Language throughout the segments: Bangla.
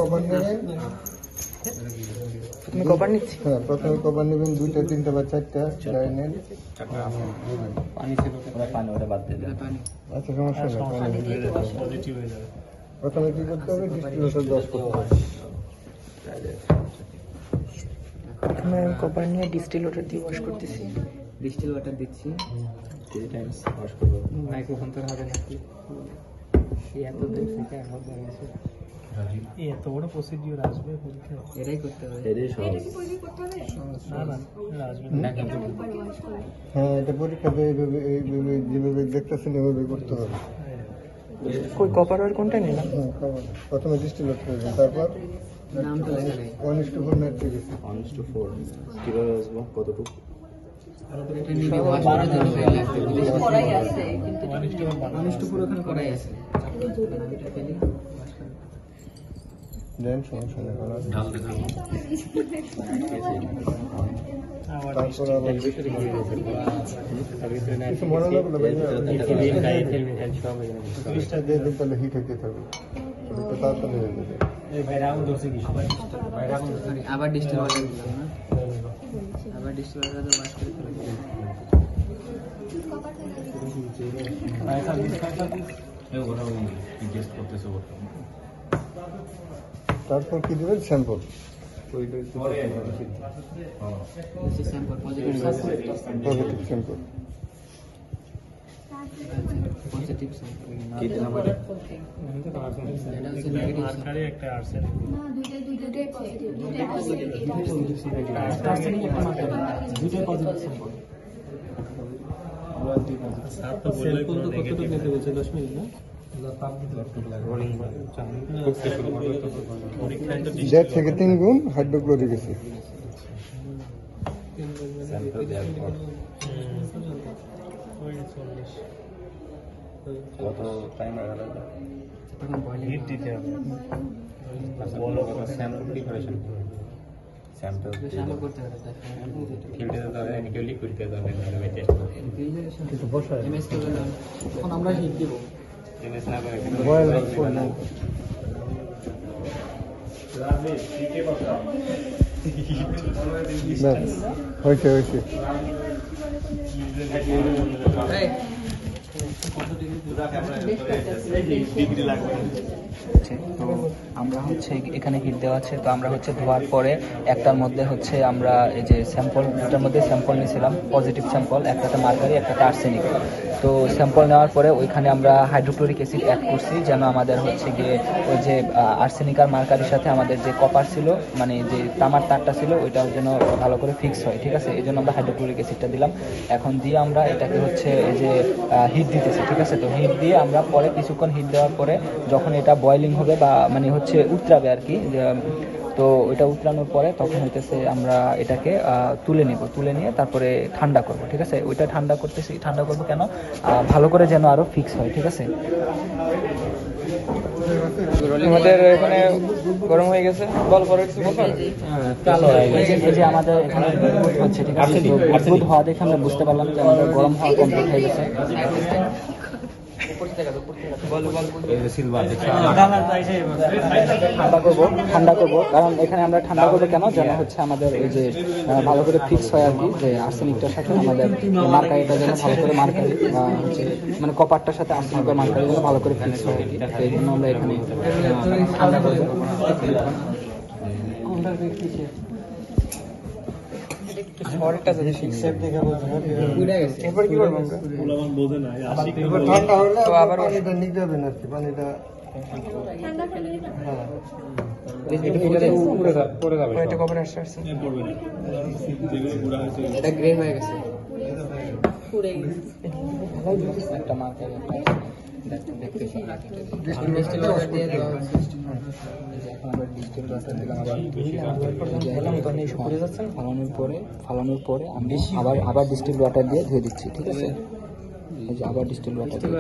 কভার নেবেন। তুমি কভার নিচ্ছি? হ্যাঁ, প্রথমে কভার নেবেন 2টা 3টা বা 4টা নেন। পানি ছিল, পানি ওটা বাদ দিয়ে দেন। আচ্ছা, সমস্যা নেই, পজিটিভ হয়ে যাবে। প্রথমে কি করতে হবে? ডিস্টিলেশন 10 করতে হবে। প্রথমে কভার নিয়ে ডিস্টিল ওয়াটার দিয়ে ওয়াশ করতেছি। ডিস্টিল ওয়াটার দিচ্ছি, 3 টাইমস ওয়াশ করব। মাইক্রোফোন তো হবে নাকি? এই এত দূর থেকে আমার বাড়িতে এই এত বড় প্রসিডিউর আসবে বলতে এটাই করতে হবে। এটাই সহজ। না না, এটা আসবে না। হ্যাঁ, এটা পরীক্ষাতে এইভাবে যেভাবে দেখতেছেন এভাবে করতে হবে। কই কভার আর কোনটা নিলাম? হ্যাঁ, কভার প্রথমে ডিস্টিলেট করবেন, তারপর নাম তো লেখা নেই। 1:4 ম্যাট্রিক আছে। 1:4 কিভাবে আসবো? কতটুকু? এটা নিয়ে ওয়াশ করার জন্য করাই আছে, কিন্তু 1:4 ওখানে করাই আছে। আমি এটা ফেলি ওয়াশ করি। দেন সমস্যা নেই, করা আছে। ঢাল দেখাবো। তারপর আবার কিছু মনে লাগলো ভাই, জিনিসটা দিয়ে দিন, তাহলে হিট হতে থাকবে, একটু তাড়াতাড়ি হয়ে যাবে। আবার ডিস্টিল ওয়াটার দিলাম না, আবার ডিস্টিল ওয়াটার দিয়ে ওয়াশ করে ফেলি। তারপর কি দেবেন? Sample. Sample positive sample, positive sample. Positive sample. কি দিলাম এটা? এটা হচ্ছে নেগেটিভ স্যাম্পল। একটা আর্সেন দুইটাই পজিটিভ। আর্সেনিক একটা মাত্রা দুইটাই পজিটিভ স্যাম্পল। স্যার তো বললেই স্যাম্পল তো কতটুকু নিতে বলছে? 10 মিনিট না? পরীক্ষায় তো 1.5 থেকে 3 গুণ হাইড্রোক্লোরিক অ্যাসিড। স্যাম্পল দেওয়ার পর কত টাইম লাগবে? তখন বয়লিং হিট দিতে হবে। বলো কত স্যাম্পল প্রিপারেশন স্যাম্পল স্যাম্পল করতে হবে। ফিল্টার দিতে হবে নাকি লিকুইড দিতে হবে? তাহলে টেস্ট করব। কিন্তু বসায় এমএস করলাম, তখন আমরা হিট দেব। এমএস না করে বয়েল করবেন। ব্যাস, হয়েছে। তো আমরা হচ্ছে এখানে হিট দেওয়া আছে, তো আমরা হচ্ছে ধোয়ার পরে একটার মধ্যে হচ্ছে আমরা এই যে স্যাম্পল, দুটার মধ্যে স্যাম্পল নিয়েছিলাম, পজিটিভ স্যাম্পল, একটাতে মার্কারি একটাতে আর্সেনিক। তো স্যাম্পল নেওয়ার পরে ওইখানে আমরা হাইড্রোক্লোরিক অ্যাসিড অ্যাড করছি, যেন আমাদের হচ্ছে গিয়ে ওই যে আর্সেনিক আর মার্কারির সাথে আমাদের যে কপার ছিল, মানে যে তামার তারটা ছিল, ওইটার জন্য ভালো করে ফিক্স হয়। ঠিক আছে, এই জন্য আমরা হাইড্রোক্লোরিক অ্যাসিডটা দিলাম। এখন দিয়ে আমরা এটাকে হচ্ছে এই যে হিট দিতেছি। ঠিক আছে, তো হিট দিয়ে আমরা পরে কিছুক্ষণ হিট দেওয়ার পরে যখন এটা বয়লিং হবে বা মানে হচ্ছে উতরাবে আর কি, তো ওইটা উতরানোর পরে তখন হইতেছে আমরা এটাকে তুলে নিব, তুলে নিয়ে তারপরে ঠান্ডা করব। ঠিক আছে, ওইটা ঠান্ডা করবো কেন? ভালো করে যেন আরো ফিক্স হয়। ঠিক আছে, আমাদের এখানে গরম হয়ে গেছে, বল পরে কিছু বলবো। এই যে আমাদের এখানে বুদবুদ হচ্ছে, ঠিক আছে, তো বুদবুদ হওয়া দেখে আমরা বুঝতে পারলাম যে আমাদের গরম হওয়া কমপ্লিট হয়ে গেছে। ঠান্ডা করবো কারণ এখানে আমরা ঠান্ডা করবো কেন? যেন হচ্ছে আমাদের এই যে ভালো করে ফিক্স হয় আর কি, যে আর্সেনিকটার সাথে আমাদের মার্কারিটা যেন ভালো করে মার্কারি বা হচ্ছে মানে কপারটার সাথে আর্সেনিকের মার্কারি যেন ভালো করে ফিক্স হয় আর কি। তো এই জন্য আমরা এখানে ঠান্ডা করবো। ঠান্ডা হলে আবার পানিটা নিতে হবে না আর কি, পানিটা এটা গ্রে হয়ে গেছে, একটা মার্কারি ফালানোর পরে আমি আবার ডিস্টিল ওয়াটার দিয়ে ধুয়ে দিচ্ছি। ঠিক আছে, এই যে আবার ডিস্টিল ওয়াটার দিয়ে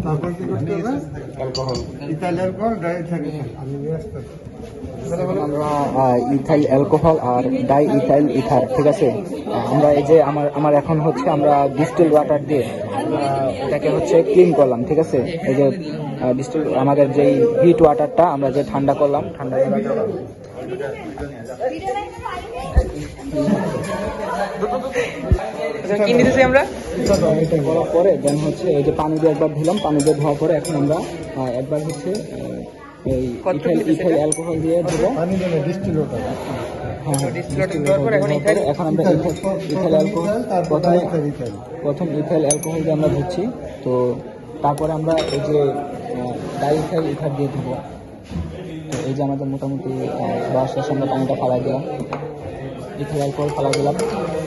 তারপর কি করতে হবে? Alcohol, ethyl alcohol, diethyl. আমি নিয়ে আসতেছি। আমরা ইথাইল অ্যালকোহল আর ডাই ইথাইল ইথার, ঠিক আছে। আমরা এই যে আমার এখন হচ্ছে আমরা ডিস্টিল ওয়াটার দিয়ে এটাকে হচ্ছে ক্লিন করলাম, ঠিক আছে। এই যে ডিস্টিল আমাদের যেই হিট ওয়াটারটা আমরা যে ঠান্ডা করলাম, ঠান্ডা কি নিতেছি আমরা করার পরে দেন হচ্ছে এই যে পানি দিয়ে একবার ধুলাম, পানি দিয়ে ধোয়ার পরে এখন আমরা একবার হচ্ছে এই ইথাইল অ্যালকোহল দিয়ে ধুবো। পানি দেবে ডিস্টিল ওয়াটার। এখন আমরা ইথাইল অ্যালকোহল প্রথম ইথাইল অ্যালকোহল দিয়ে আমরা ধুচ্ছি। তো তারপরে আমরা এই যে ডাই ইথাইল ইথার দিয়ে ধুবো। তো এই যে আমাদের মোটামুটি 10 আমরা পানিটা ফালাই দিলাম, ইথাইল অ্যালকোহল ফালাই দিলাম।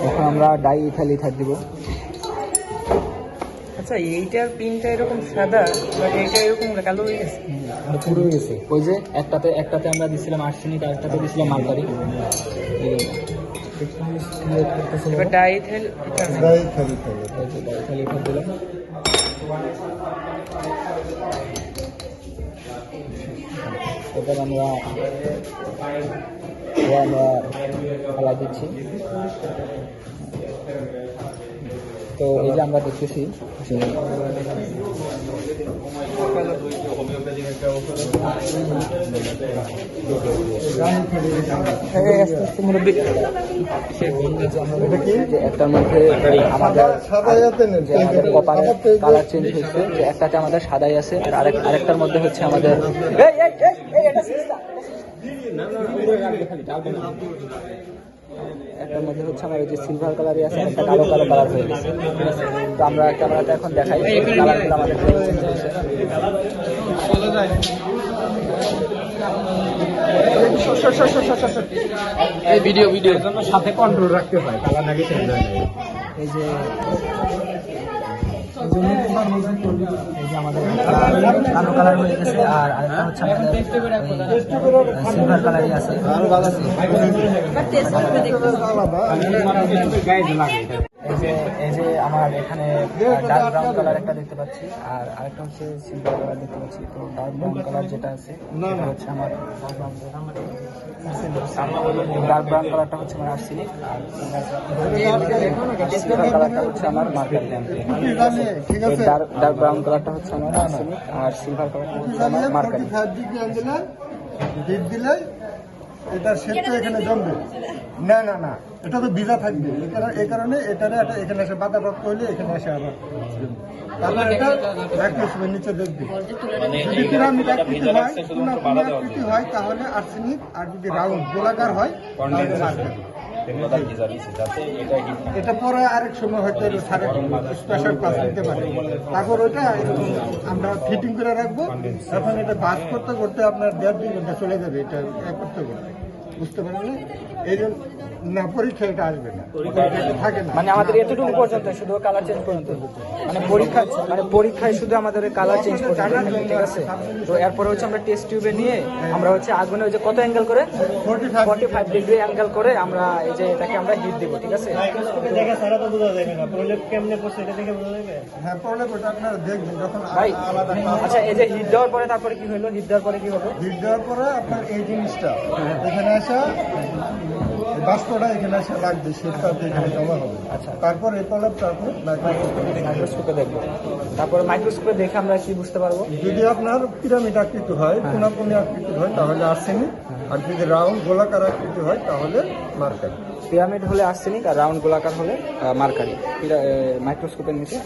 এখন আমরা ডাই ইথাইল ইথার দিব। আচ্ছা, এইটার পিনটা এরকম সাদা, বাট এইটা এরকম কালো হয়ে গেছে। পুরো গেছে। ওই যে একটাতে আমরা দিছিলাম আর্সেনিক আর একটাতে দিছিলাম মার্কারি। এবার ডাইইথাইল ডাইইথাইল দিলাম। এবার আমরা ফেলা দিচ্ছি। তো এই যে আমরা দেখতেছি যে একটার মধ্যে আমাদের কপারের কালার চেঞ্জ হয়েছে, যে একটাতে আমাদের সাদাই আছে আর আরেকটার মধ্যে হচ্ছে আমাদের একটার মধ্যে হচ্ছে আমার যে সিলভার কালারই আছে, একটা কালো কালার হয়ে গেছে। তো আমরা ক্যামেরাতে এখন দেখাই কালারগুলো আমাদের চেঞ্জ হয়েছে। এই ভিডিও জন্য সাথে কন্ট্রোল রাখতে হয়, কালার নাকি চেঞ্জ হয় না। এই যে আমাদের কালো কালার হয়ে গেছে আর আরেকটা হচ্ছে আমাদের সিলভার কালারই আছে। এই যে আমার এখানে ডার্ক ব্রাউন কালার একটা দেখতে পাচ্ছি আর আরেকটা হচ্ছে সিলভার কালার দেখতে পাচ্ছি। তো ডার্ক ব্রাউন কালার যেটা আছে এটা হচ্ছে আমার ডার্ক ব্রাউন কালারটা হচ্ছে আমার আর্সেনিক আর সিলভার কালারটা হচ্ছে আমার মার্কারি। ডার্ক ব্রাউন কালারটা হচ্ছে আমার আর্সেনিক আর সিলভার কালারটা হচ্ছে আমার মার্কারি। এটার শেপটা এখানে জমবে না, এটা তো ভিজা থাকবে। এই কারণে এখানে এসে বাধাপ্রাপ্ত হলে এখানে এসে আবার তারপর এটা মাইক্রোস্কোপের নিচে দেখবে। যদি পিরামিড আকৃতি হয়, কোন আকৃতি হয় তাহলে আর্সেনিক, আর যদি রাউন্ড গোলাকার হয় তাহলে মার্কারি। এটা পরে আরেক সময় হয়তো স্পেশাল ক্লাস নিতে পারে। তারপর ওইটা এরকম আমরা ফিটিং করে রাখবো। এখন এটা বাস করতে করতে আপনার 1.5-2 ঘন্টা চলে যাবে এটা করতে করতে, বুঝতে পারলেন? এই জন্য না, পরীক্ষা এটা আসবে না, থাকে না। মানে আমাদের এতটুকু পর্যন্ত শুধু কালার চেঞ্জ পর্যন্ত, মানে পরীক্ষায় শুধু আমাদের কালার চেঞ্জ পর্যন্ত, ঠিক আছে। তো এরপরে হচ্ছে আমরা টেস্ট টিউবে নিয়ে আমরা হচ্ছে আগুনে ওই যে কত অ্যাঙ্গেল করে 45 ডিগ্রি অ্যাঙ্গেল করে আমরা এই যে এটাকে আমরা হিট দেবো, ঠিক আছে। হ্যাঁ, প্রলেপ ওটা আপনারা দেখবেন যখন ভাই। আলাদা। আচ্ছা, এই যে হিট দেওয়ার পরে তারপরে কি হলো? হিট দেওয়ার পরে কি হলো? হিট দেওয়ার পরে আপনার এই জিনিসটা এখানে আসা, বাষ্পটা এখানে এসে লাগবে, সেটা এখানে জমা হবে। আচ্ছা, তারপর এই প্রলেপটা আপনি মাইক্রোস্কোপে দেখবো। তারপরে মাইক্রোস্কোপে দেখে আমরা কি বুঝতে পারবো? যদি আপনার পিরামিড আকৃতি হয়, কোনাকুনি আকৃতি হয় তাহলে আর্সেনিক, আর যদি রাউন্ড গোলাকার আকৃতি হয় তাহলে মার্কারি। পিরামিড হলে আর্সেনিক আর রাউন্ড গোলাকার হলে মার্কারি। মাইক্রোস্কোপের নিচে